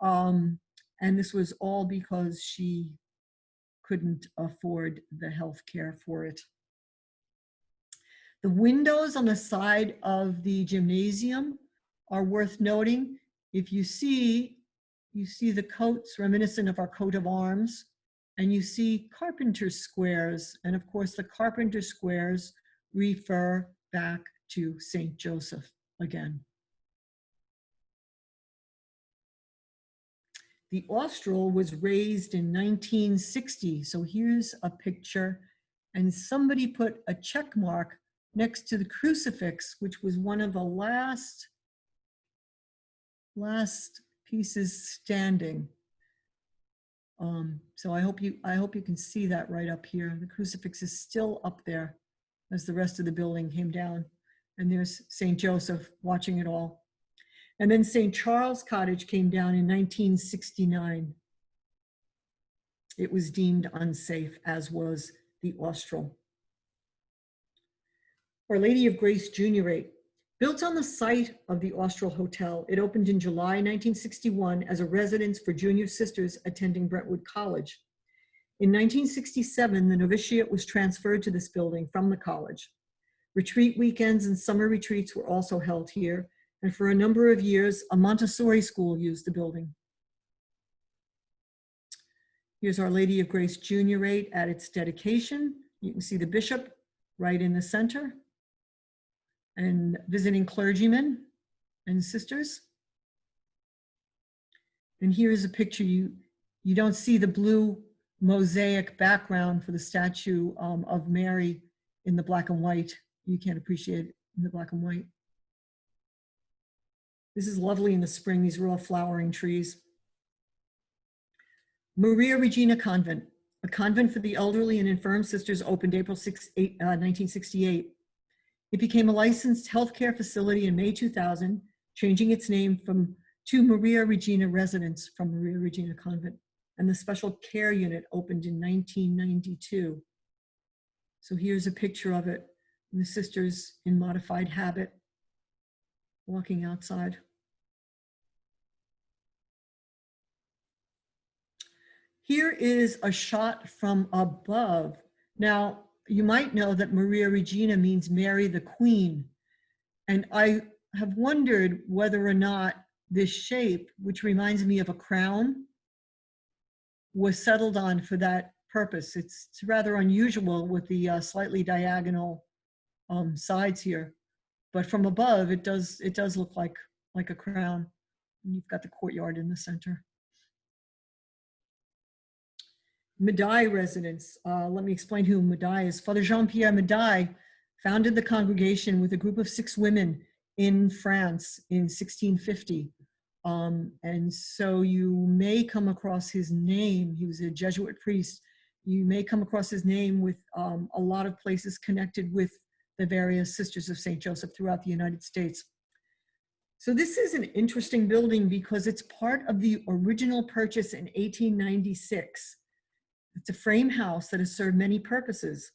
And this was all because she couldn't afford the health care for it. The windows on the side of the gymnasium are worth noting. If you see the coats reminiscent of our coat of arms, and you see carpenter squares. And of course, the carpenter squares refer back to St. Joseph again. The Austral was raised in 1960. So here's a picture, and somebody put a check mark next to the crucifix, which was one of the last pieces standing. So I hope you can see that right up here. The crucifix is still up there as the rest of the building came down. And there's St. Joseph watching it all. And then St. Charles Cottage came down in 1969. It was deemed unsafe, as was the Austral. Our Lady of Grace Juniorate. Built on the site of the Austral Hotel, it opened in July 1961 as a residence for junior sisters attending Brentwood College. In 1967, the novitiate was transferred to this building from the college. Retreat weekends and summer retreats were also held here, and for a number of years, a Montessori school used the building. Here's Our Lady of Grace Juniorate at its dedication. You can see the bishop right in the center, and visiting clergymen and sisters. And here is a picture. You don't see the blue mosaic background for the statue of Mary in the black and white. You can't appreciate it in the black and white. This is lovely in the spring. These are all flowering trees. Maria Regina Convent, a convent for the elderly and infirm sisters, opened April 1968. It became a licensed healthcare facility in May 2000, changing its name to Maria Regina Residence from Maria Regina Convent. And the special care unit opened in 1992. So here's a picture of it. The sisters in modified habit, walking outside. Here is a shot from above. Now, you might know that Maria Regina means Mary the Queen. And I have wondered whether or not this shape, which reminds me of a crown, was settled on for that purpose. It's rather unusual with the slightly diagonal sides here. But from above, it does look like a crown. And you've got the courtyard in the center. Medaille residence. Let me explain who Medaille is. Father Jean-Pierre Medaille founded the congregation with a group of 6 women in France in 1650. And so you may come across his name. He was a Jesuit priest. You may come across his name with a lot of places connected with the various Sisters of St. Joseph throughout the United States. So this is an interesting building because it's part of the original purchase in 1896. It's a frame house that has served many purposes.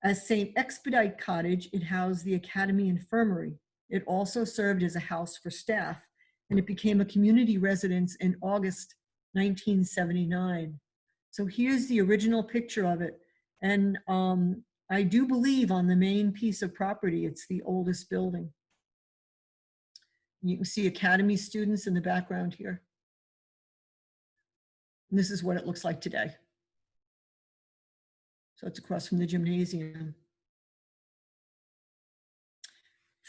As St. Expedite Cottage, it housed the Academy Infirmary. It also served as a house for staff, and it became a community residence in August 1979. So here's the original picture of it. And I do believe on the main piece of property, it's the oldest building. You can see Academy students in the background here. And this is what it looks like today. So it's across from the gymnasium.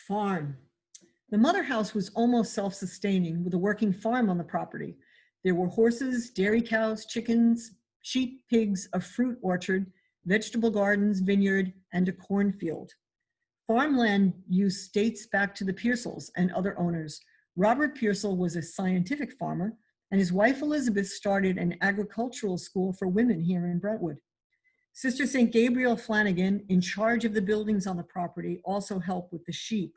Farm. The mother house was almost self-sustaining with a working farm on the property. There were horses, dairy cows, chickens, sheep, pigs, a fruit orchard, vegetable gardens, vineyard, and a cornfield. Farmland use dates back to the Pearsalls and other owners. Robert Pearsall was a scientific farmer, and his wife Elizabeth started an agricultural school for women here in Brentwood. Sister St. Gabriel Flanagan, in charge of the buildings on the property, also helped with the sheep.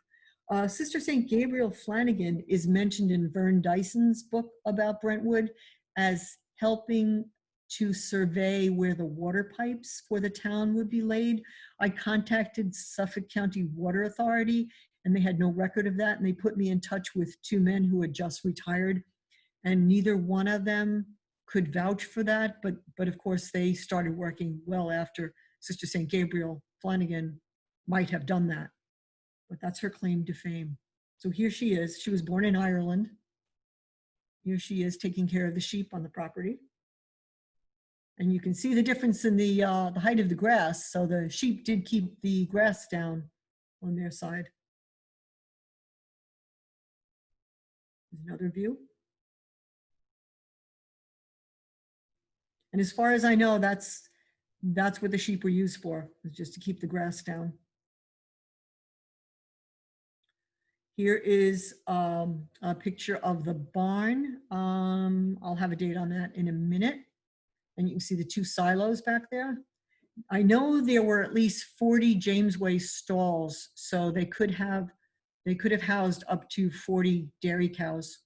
Sister St. Gabriel Flanagan is mentioned in Vern Dyson's book about Brentwood as helping to survey where the water pipes for the town would be laid. I contacted Suffolk County Water Authority, and they had no record of that, and they put me in touch with 2 men who had just retired, and neither one of them could vouch for that, but of course they started working well after Sister St. Gabriel Flanagan might have done that. But that's her claim to fame. So here she is. She was born in Ireland. Here she is taking care of the sheep on the property. And you can see the difference in the height of the grass. So the sheep did keep the grass down on their side. There's another view. And as far as I know, that's what the sheep were used for, was just to keep the grass down. Here is a picture of the barn. I'll have a date on that in a minute. And you can see the 2 silos back there. I know there were at least 40 Jamesway stalls, so they could have housed up to 40 dairy cows.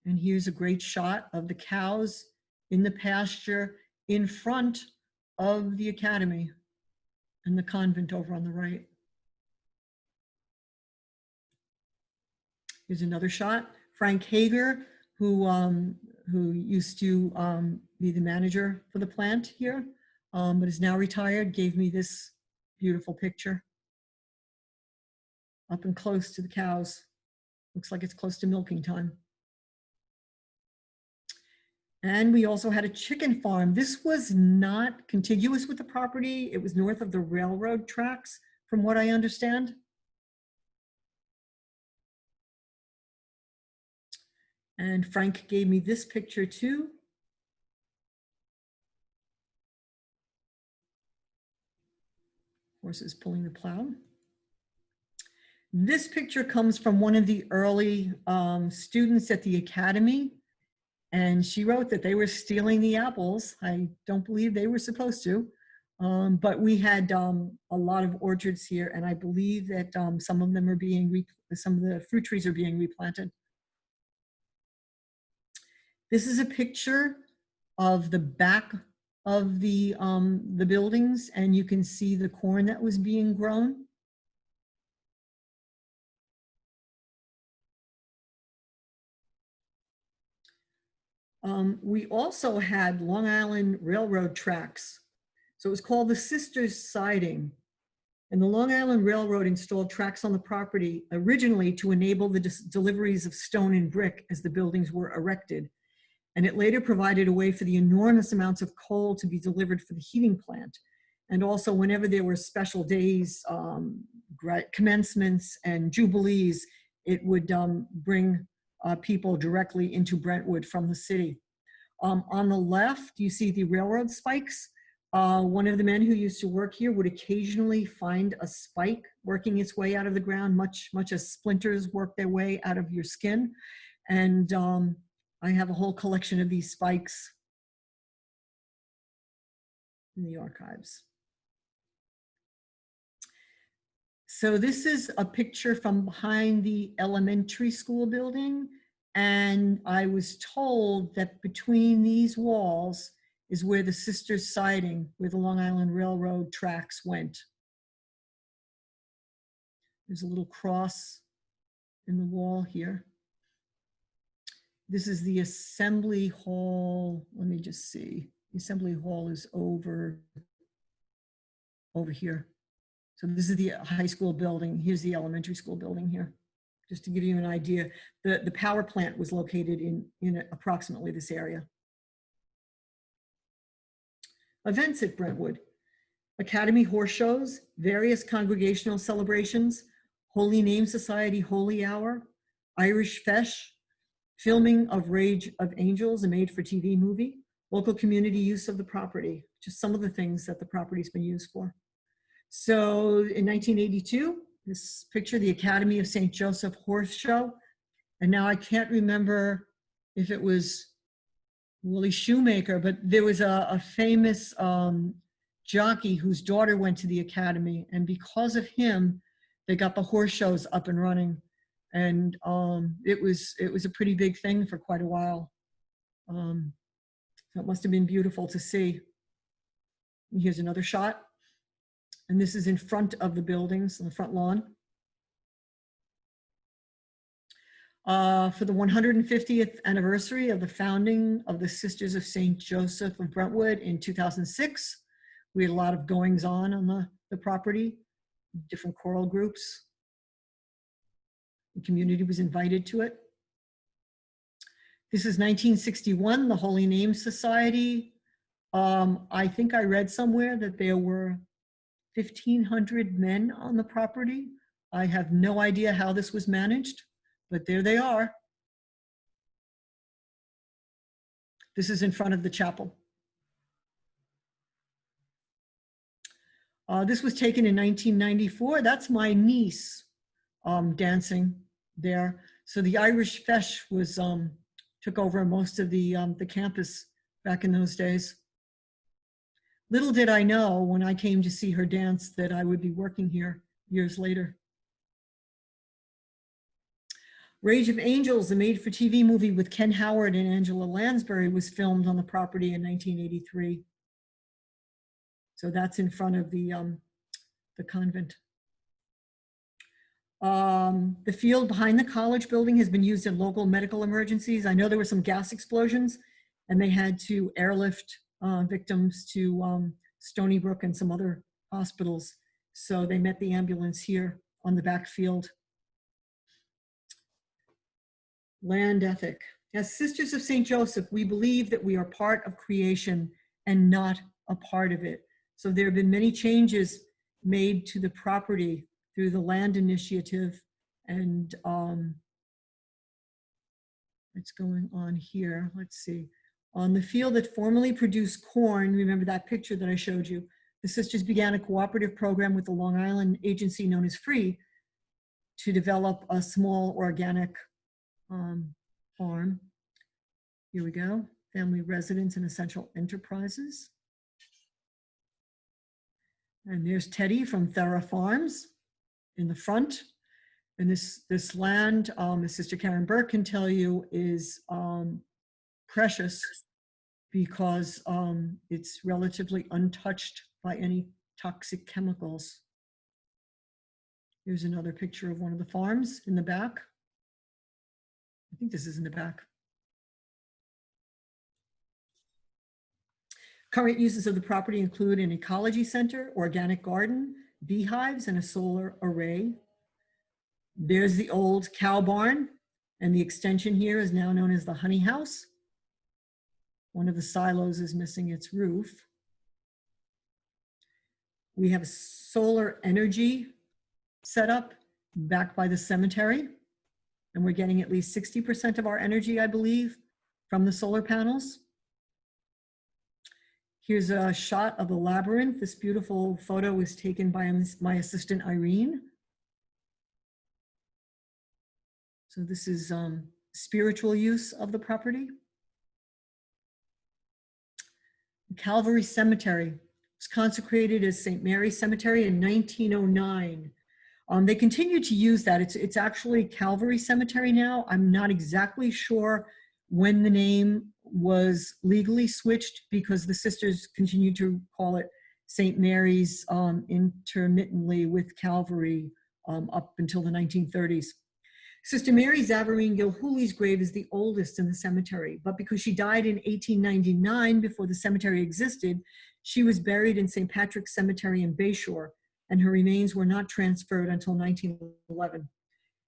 And here's a great shot of the cows in the pasture in front of the academy and the convent over on the right. Here's another shot. Frank Hager, who used to be the manager for the plant here, but is now retired, gave me this beautiful picture. Up and close to the cows. Looks like it's close to milking time. And we also had a chicken farm. This was not contiguous with the property. It was north of the railroad tracks, from what I understand. And Frank gave me this picture too. Horses pulling the plow. This picture comes from one of the early students at the academy. And she wrote that they were stealing the apples. I don't believe they were supposed to, but we had a lot of orchards here, and I believe that some of them are being, some of the fruit trees are being replanted. This is a picture of the back of the buildings, and you can see the corn that was being grown. We also had Long Island Railroad tracks. So it was called the Sisters Siding. And the Long Island Railroad installed tracks on the property originally to enable the deliveries of stone and brick as the buildings were erected. And it later provided a way for the enormous amounts of coal to be delivered for the heating plant. And also whenever there were special days, commencements and jubilees, it would bring people directly into Brentwood from the city. On the left, you see the railroad spikes. One of the men who used to work here would occasionally find a spike working its way out of the ground, much as splinters work their way out of your skin. And I have a whole collection of these spikes in the archives. So this is a picture from behind the elementary school building. And I was told that between these walls is where the Sisters Siding, where the Long Island Railroad tracks went. There's a little cross in the wall here. This is the Assembly Hall. Let me just see. The Assembly Hall is over here. So this is the high school building. Here's the elementary school building here. Just to give you an idea, the power plant was located in approximately this area. Events at Brentwood: Academy horse shows, various congregational celebrations, Holy Name Society Holy Hour, Irish Fesh, filming of Rage of Angels, a made-for-TV movie, local community use of the property, just some of the things that the property's been used for. So in 1982, this picture, the Academy of St. Joseph Horse Show. And now I can't remember if it was Willie Shoemaker, but there was a famous jockey whose daughter went to the Academy. And because of him, they got the horse shows up and running. And it was a pretty big thing for quite a while. So it must have been beautiful to see. And here's another shot. And this is in front of the buildings, on the front lawn. For the 150th anniversary of the founding of the Sisters of St. Joseph of Brentwood in 2006, we had a lot of goings on the property, different choral groups. The community was invited to it. This is 1961, the Holy Name Society. I think I read somewhere that there were 1,500 men on the property. I have no idea how this was managed, but there they are. This is in front of the chapel. This was taken in 1994. That's my niece dancing there. So the Irish Fesh was took over most of the campus back in those days. Little did I know when I came to see her dance that I would be working here years later. Rage of Angels, a made-for-TV movie with Ken Howard and Angela Lansbury, was filmed on the property in 1983. So that's in front of the convent. The field behind the college building has been used in local medical emergencies. I know there were some gas explosions and they had to airlift victims to Stony Brook and some other hospitals. So they met the ambulance here on the back field. Land ethic. As Sisters of St. Joseph, we believe that we are part of creation and not a part of it. So there have been many changes made to the property through the land initiative, and what's going on here? Let's see. On the field that formerly produced corn, remember that picture that I showed you, the sisters began a cooperative program with the Long Island agency known as FREE to develop a small organic farm. Here we go, family residence and essential enterprises. And there's Teddy from Thera Farms in the front. And this land, as Sister Karen Burke can tell you, is precious because it's relatively untouched by any toxic chemicals. Here's another picture of one of the farms in the back. I think this is in the back. Current uses of the property include an ecology center, organic garden, beehives, and a solar array. There's the old cow barn, and the extension here is now known as the honey house. One of the silos is missing its roof. We have a solar energy setup back by the cemetery, and we're getting at least 60% of our energy, I believe, from the solar panels. Here's a shot of the labyrinth. This beautiful photo was taken by my assistant Irene. So this is spiritual use of the property. Calvary Cemetery was consecrated as St. Mary's Cemetery in 1909. They continue to use that. It's actually Calvary Cemetery now. I'm not exactly sure when the name was legally switched because the sisters continue to call it St. Mary's intermittently with Calvary up until the 1930s. Sister Mary Zavarine Gilhooley's grave is the oldest in the cemetery, but because she died in 1899 before the cemetery existed, she was buried in St. Patrick's Cemetery in Bayshore, and her remains were not transferred until 1911. It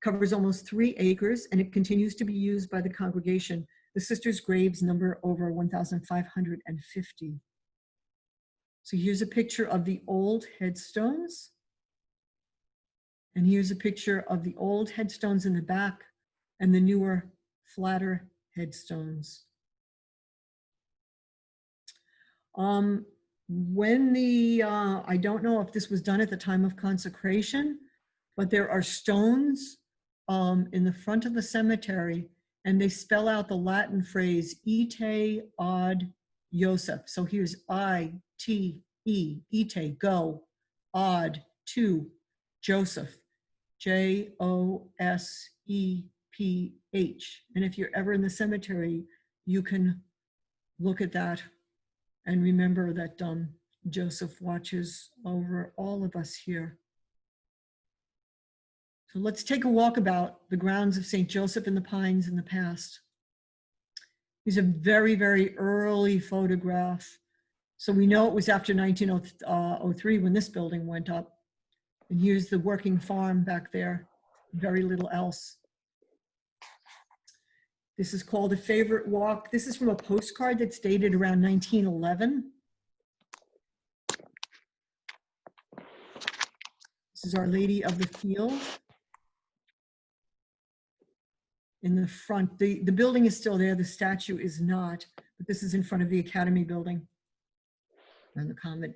covers almost 3 acres, and it continues to be used by the congregation. The sisters' graves number over 1,550. So here's a picture of the old headstones. And here's a picture of the old headstones in the back and the newer, flatter headstones. When I don't know if this was done at the time of consecration, but there are stones in the front of the cemetery, and they spell out the Latin phrase, Ite ad Joseph. So here's I-T-E, Ite, go, ad, to, Joseph. J-O-S-E-P-H. And if you're ever in the cemetery, you can look at that and remember that Joseph watches over all of us here. So let's take a walk about the grounds of St. Joseph in the Pines in the past. Here's a very, very early photograph. So we know it was after 1903 when this building went up. And here's the working farm back there, very little else. This is called A Favorite Walk. This is from a postcard that's dated around 1911. This is Our Lady of the Field. In the front, the building is still there, the statue is not, but this is in front of the Academy building and the convent.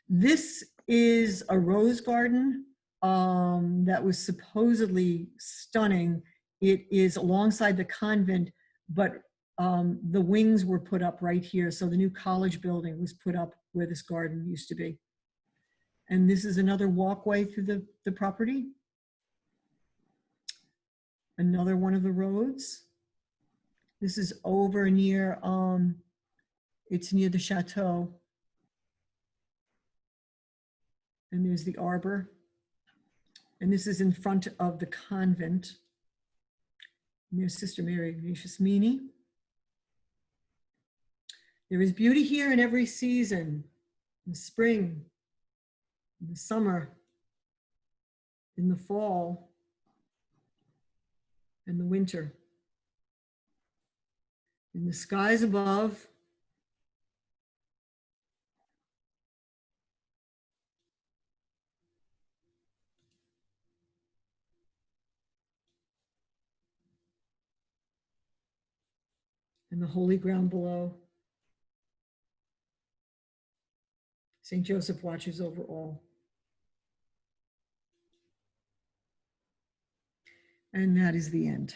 This is a rose garden that was supposedly stunning. It is alongside the convent, but the wings were put up right here. So the new college building was put up where this garden used to be. And this is another walkway through the property. Another one of the roads. This is over near, it's near the chateau. And there's the arbor. And this is in front of the convent. And there's Sister Mary Ignatius Meany. There is beauty here in every season, in the spring, in the summer, in the fall, and the winter. In the skies above, and the holy ground below. St. Joseph watches over all. And that is the end.